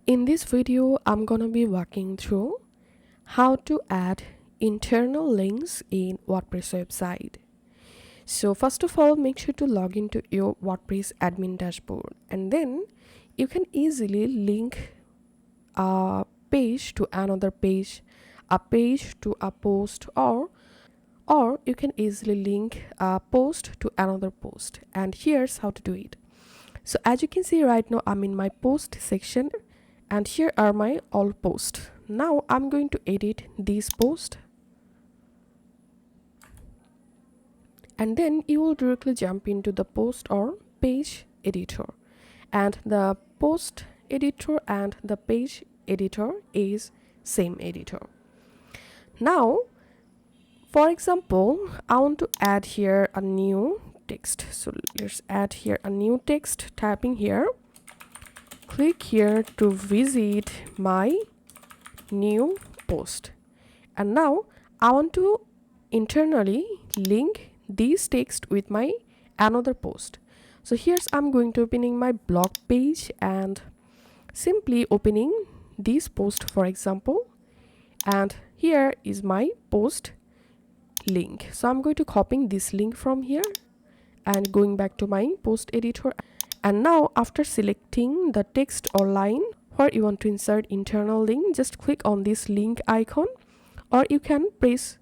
In this video, I'm gonna be walking through how to add internal links in WordPress website. So first of all, make sure to log into your WordPress admin dashboard, and then you can easily link a page to another page, a page to a post, or you can easily link a post to another post. And here's how to do it. So as you can see right now, I'm in my post section, and here are my all posts. Now I'm going to edit this post, and then you will directly jump into the post or page editor, and the post editor and the page editor is same editor. Now for example, I want to add here a new text. So let's add here a new text. Typing here, click here to visit my new post, and now I want to internally link this text with my another post. So here's I'm going to opening my blog page and simply opening this post, for example, and here is my post link. So I'm going to copying this link from here and going back to my post editor, and now after selecting the text or line where you want to insert internal link, just click on this link icon, or you can press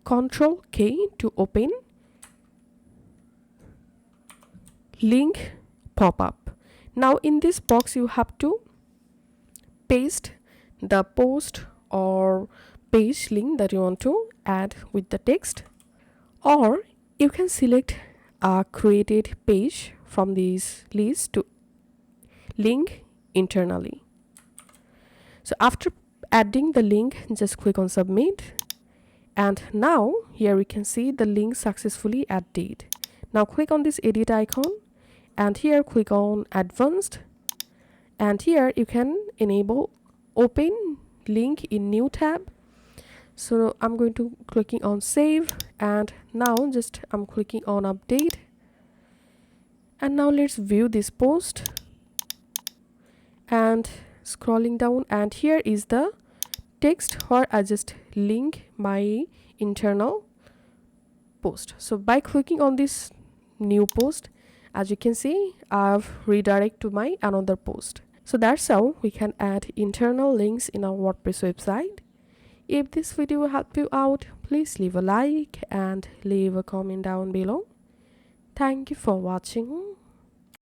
Ctrl K to open link pop-up. Now in this box you have to paste the post or page link that you want to add with the text, or you can select a created page from this list to link internally. So after adding the link, just click on submit, and now here we can see the link successfully added. Now click on this edit icon, and here click on advanced, and here you can enable open link in new tab. So I'm going to clicking on save, and now just I'm clicking on update, and now let's view this post and scrolling down, and here is the text where I just link my internal post. So by clicking on this new post, as you can see, I've redirected to my another post. So that's how we can add internal links in our WordPress website. If this video helped you out, please leave a like and leave a comment down below. Thank you for watching.